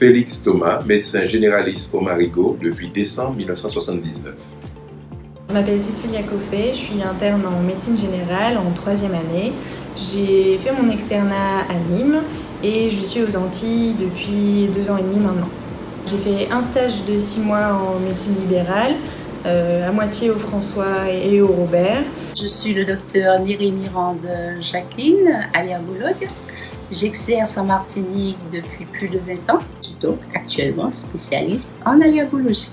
Félix Thomas, médecin généraliste au Marigot depuis décembre 1979. Je m'appelle Cécilia Coffet, je suis interne en médecine générale en 3e année. J'ai fait mon externat à Nîmes et je suis aux Antilles depuis 2 ans et demi maintenant. J'ai fait un stage de 6 mois en médecine libérale, à moitié au François et au Robert. Je suis le docteur Niri-Mirande Jacqueline, allergologue. J'exerce en Martinique depuis plus de 20 ans. Je suis donc actuellement spécialiste en allergologie.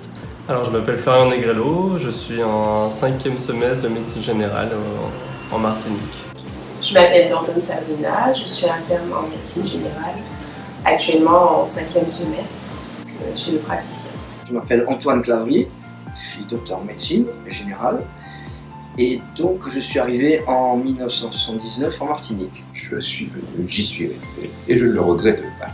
Alors, je m'appelle Florian Negrello, je suis en 5e semestre de médecine générale en Martinique. Je m'appelle Gordon Sabrina, je suis interne en médecine générale, actuellement en 5e semestre chez le praticien. Je m'appelle Antoine Clavrier, je suis docteur en médecine générale et donc je suis arrivé en 1979 en Martinique. Je suis venu, j'y suis resté et je ne le regrette pas.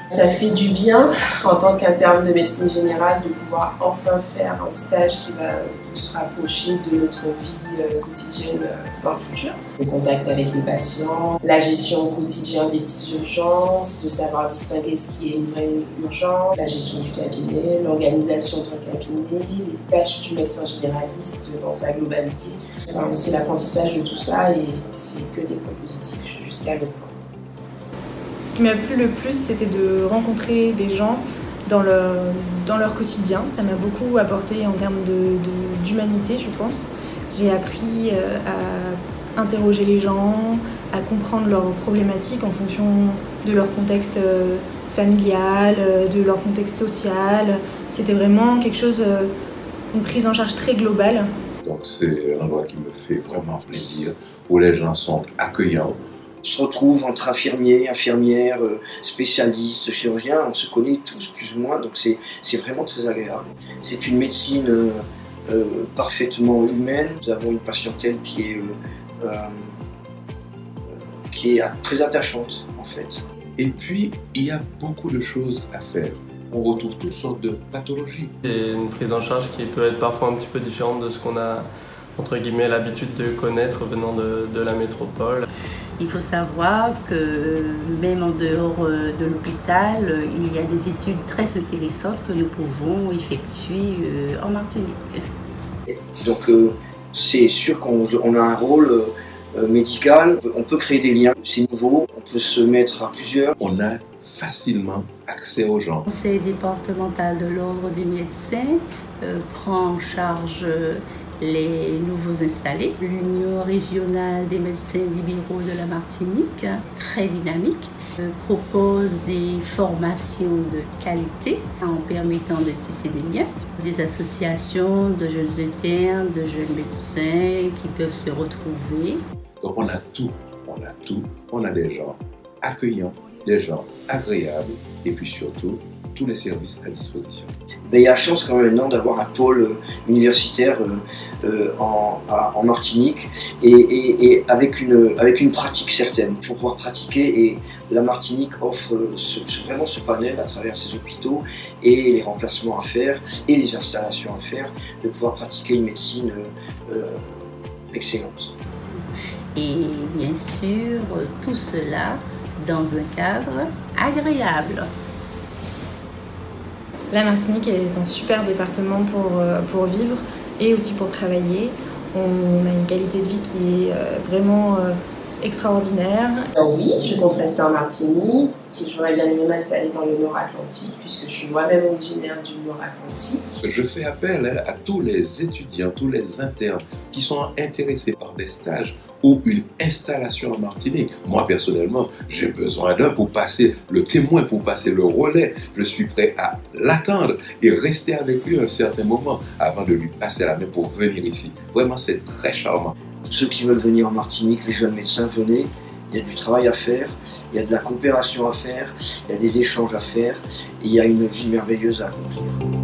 Ça fait du bien en tant qu'interne de médecine générale de pouvoir enfin faire un stage qui va se rapprocher de notre vie quotidienne dans le futur. Le contact avec les patients, la gestion quotidienne des petites urgences, de savoir distinguer ce qui est une vraie urgence, la gestion du cabinet, l'organisation d'un cabinet, les tâches du médecin généraliste dans sa globalité. Enfin, c'est l'apprentissage de tout ça et c'est que des points positifs jusqu'à maintenant. Ce qui m'a plu le plus, c'était de rencontrer des gens dans leur quotidien. Ça m'a beaucoup apporté en termes d'humanité, je pense. J'ai appris à interroger les gens, à comprendre leurs problématiques en fonction de leur contexte familial, de leur contexte social. C'était vraiment quelque chose, une prise en charge très globale. Donc c'est un endroit qui me fait vraiment plaisir, où les gens sont accueillants. On se retrouve entre infirmiers, infirmières, spécialistes, chirurgiens, on se connaît tous plus ou moins, donc c'est vraiment très agréable. C'est une médecine parfaitement humaine. Nous avons une patientèle qui est très attachante en fait. Et puis, il y a beaucoup de choses à faire. On retrouve toutes sortes de pathologies. C'est une prise en charge qui peut être parfois un petit peu différente de ce qu'on a, entre guillemets, l'habitude de connaître venant de la métropole. Il faut savoir que même en dehors de l'hôpital, il y a des études très intéressantes que nous pouvons effectuer en Martinique. Donc c'est sûr qu'on a un rôle médical, on peut créer des liens, c'est nouveau, on peut se mettre à plusieurs. On a facilement accès aux gens. Le conseil départemental de l'ordre des médecins prend en charge les nouveaux installés. L'Union régionale des médecins libéraux de la Martinique, très dynamique, propose des formations de qualité en permettant de tisser des liens. Des associations de jeunes internes, de jeunes médecins qui peuvent se retrouver. Donc on a tout, on a des gens accueillants, des gens agréables et puis surtout tous les services à disposition. Il y a la chance quand même maintenant d'avoir un pôle universitaire en Martinique et avec une pratique certaine. Il faut pouvoir pratiquer et la Martinique offre vraiment ce panel à travers ses hôpitaux et les remplacements à faire et les installations à faire, de pouvoir pratiquer une médecine excellente. Et bien sûr, tout cela dans un cadre agréable. La Martinique est un super département pour vivre et aussi pour travailler. On a une qualité de vie qui est vraiment extraordinaire. Oui, je compte rester en Martinique. J'aurais bien aimé m'installer dans le Nord-Atlantique puisque je suis moi-même originaire du Nord-Atlantique. Je fais appel à tous les étudiants, tous les internes qui sont intéressés par des stages ou une installation en Martinique. Moi, personnellement, j'ai besoin d'un pour passer le témoin, pour passer le relais. Je suis prêt à l'attendre et rester avec lui un certain moment avant de lui passer la main pour venir ici. Vraiment, c'est très charmant. Ceux qui veulent venir en Martinique, les jeunes médecins, venez. Il y a du travail à faire, il y a de la coopération à faire, il y a des échanges à faire et il y a une vie merveilleuse à accomplir.